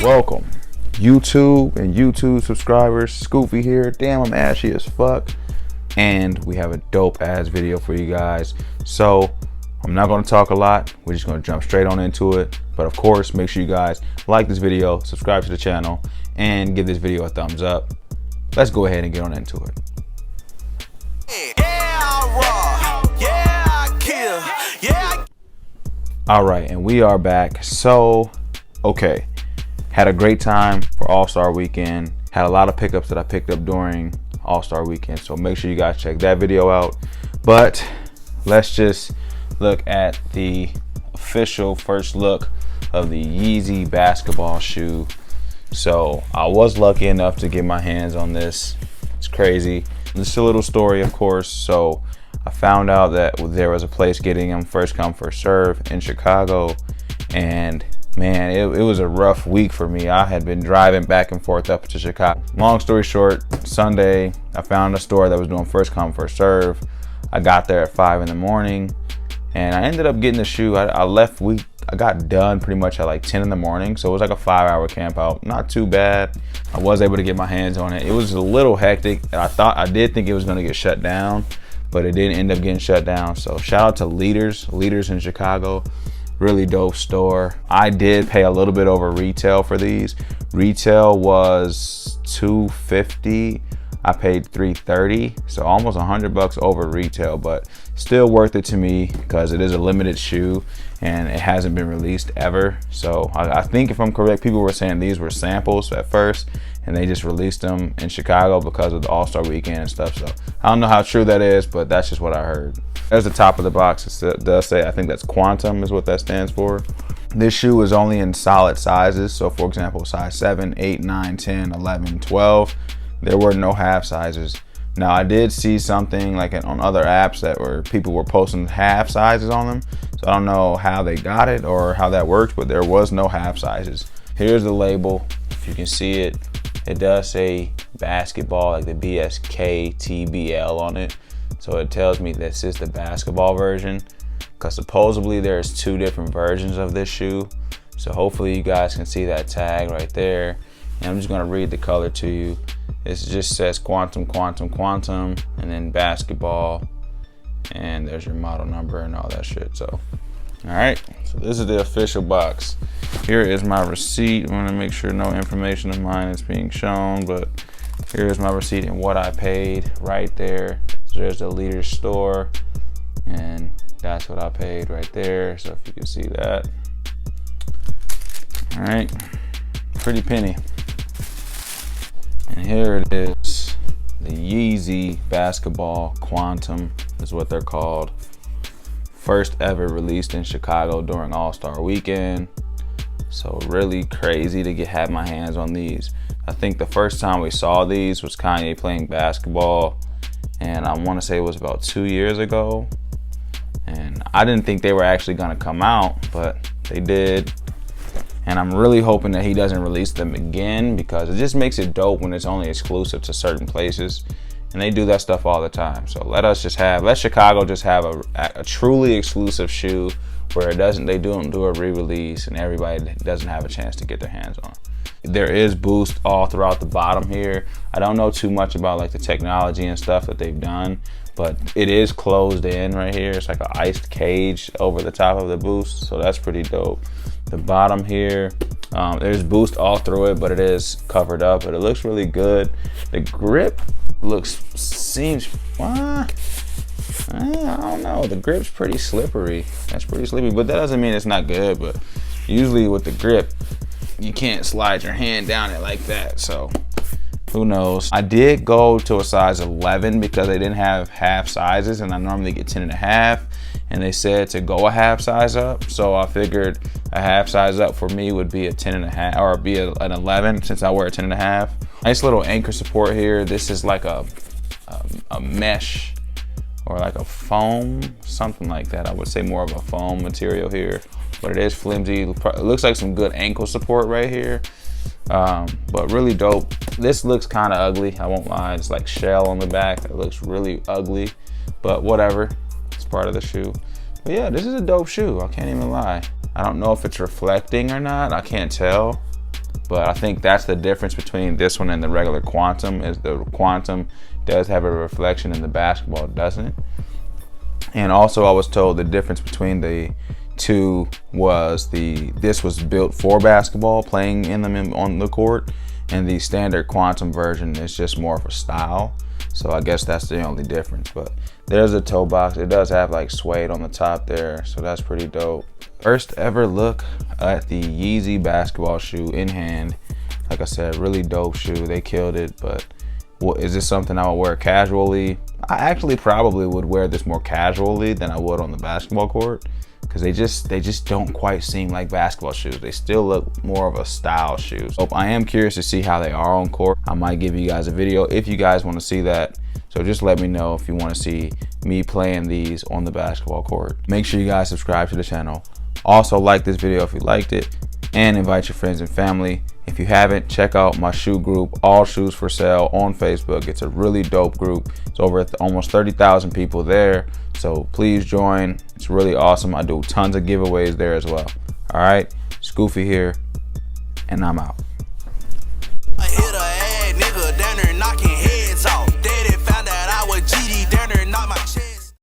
Welcome, YouTube and YouTube subscribers. Scoopy here. Damn, I'm ashy as fuck. And we have a dope ass video for you guys. So I'm not going to talk a lot. We're just going to jump straight on into it. But of course, make sure you guys like this video, subscribe to the channel, and give this video a thumbs up. Let's go ahead and get on into it. All right, and we are back. So, okay. Had a great time for All-Star Weekend. Had a lot of pickups that I picked up during All-Star Weekend. So make sure you guys check that video out. But let's just look at the official first look of the Yeezy basketball shoe. So I was lucky enough to get my hands on this. It's crazy. Just a little story, of course. So I found out that there was a place getting them first come, first serve in Chicago. And man, it was a rough week for me. I had been driving back and forth up to Chicago. Long story short, Sunday, I found a store that was doing first come, first serve. I got there at 5 in the morning and I ended up getting the shoe. I got done pretty much at like 10 in the morning. So it was like a 5-hour camp out. Not too bad. I was able to get my hands on it. It was a little hectic. I did think it was gonna get shut down, but it didn't end up getting shut down. So shout out to Leaders in Chicago. Really dope store. I did pay a little bit over retail for these. Retail was $250. I paid $330, so almost $100 over retail, but still worth it to me because it is a limited shoe and it hasn't been released ever. So I think if I'm correct, people were saying these were samples at first and they just released them in Chicago because of the All-Star Weekend and stuff. So I don't know how true that is, but that's just what I heard. There's the top of the box. It does say, I think that's Quantum is what that stands for. This shoe is only in solid sizes. So for example, size 7, 8, 9, 10, 11, 12. There were no half sizes. Now I did see something like on other apps that people were posting half sizes on them. So I don't know how they got it or how that works, but there was no half sizes. Here's the label. If you can see it, it does say basketball, like the BSK TBL on it. So it tells me this is the basketball version because supposedly there's 2 different versions of this shoe. So hopefully you guys can see that tag right there. And I'm just gonna read the color to you. It just says Quantum, Quantum, Quantum, and then basketball. And there's your model number and all that shit. So, all right, so this is the official box. Here is my receipt. I wanna make sure no information of mine is being shown, but here is my receipt and what I paid right there. So there's the Leaders store, and that's what I paid right there. So if you can see that. All right, pretty penny. And here it is, the Yeezy basketball Quantum is what they're called. First ever released in Chicago during All-Star Weekend. So really crazy to have my hands on these. I think the first time we saw these was Kanye playing basketball, and I want to say it was about 2 years ago. And I didn't think they were actually gonna come out, but they did. And I'm really hoping that he doesn't release them again because it just makes it dope when it's only exclusive to certain places. And they do that stuff all the time. So let Chicago just have a truly exclusive shoe where they don't do a re-release and everybody doesn't have a chance to get their hands on it. There is boost all throughout the bottom here. I don't know too much about like the technology and stuff that they've done, but it is closed in right here. It's like an iced cage over the top of the boost. So that's pretty dope. The bottom here, there's boost all through it, but it is covered up, but it looks really good. The grip I don't know. The grip's pretty slippery. That's pretty slippery, but that doesn't mean it's not good. But usually with the grip, you can't slide your hand down it like that. So who knows? I did go to a size 11 because they didn't have half sizes, and I normally get 10.5. And they said to go a half size up. So I figured a half size up for me would be a 10.5 or be an 11 since I wear a 10.5. Nice little anchor support here. This is like a mesh or like a foam, something like that. I would say more of a foam material here, but it is flimsy. It looks like some good ankle support right here. But really dope. This looks kind of ugly, I won't lie. It's like shell on the back. It looks really ugly, but whatever. It's part of the shoe. But yeah, this is a dope shoe. I can't even lie. I don't know if it's reflecting or not. I can't tell. But I think that's the difference between this one and the regular Quantum, is the Quantum does have a reflection and the basketball doesn't. And also I was told the difference between the two was this was built for basketball, playing in them on the court, and the standard Quantum version is just more of a style. So I guess that's the only difference. But there's a toe box. It does have like suede on the top there, so that's pretty dope. First ever look at the Yeezy basketball shoe in hand. Like I said, really dope shoe. They killed it. But is this something I would wear casually? I actually probably would wear this more casually than I would on the basketball court, because they just don't quite seem like basketball shoes. They still look more of a style shoe. So I am curious to see how they are on court. I might give you guys a video if you guys want to see that. So just let me know if you want to see me playing these on the basketball court. Make sure you guys subscribe to the channel. Also like this video if you liked it, and invite your friends and family. If you haven't, check out my shoe group, All Shoes for Sale, on Facebook. It's a really dope group. It's over at almost 30,000 people there. So please join. It's really awesome. I do tons of giveaways there as well. All right, Scoofy here, and I'm out. I hit a ad, nigga down there knocking.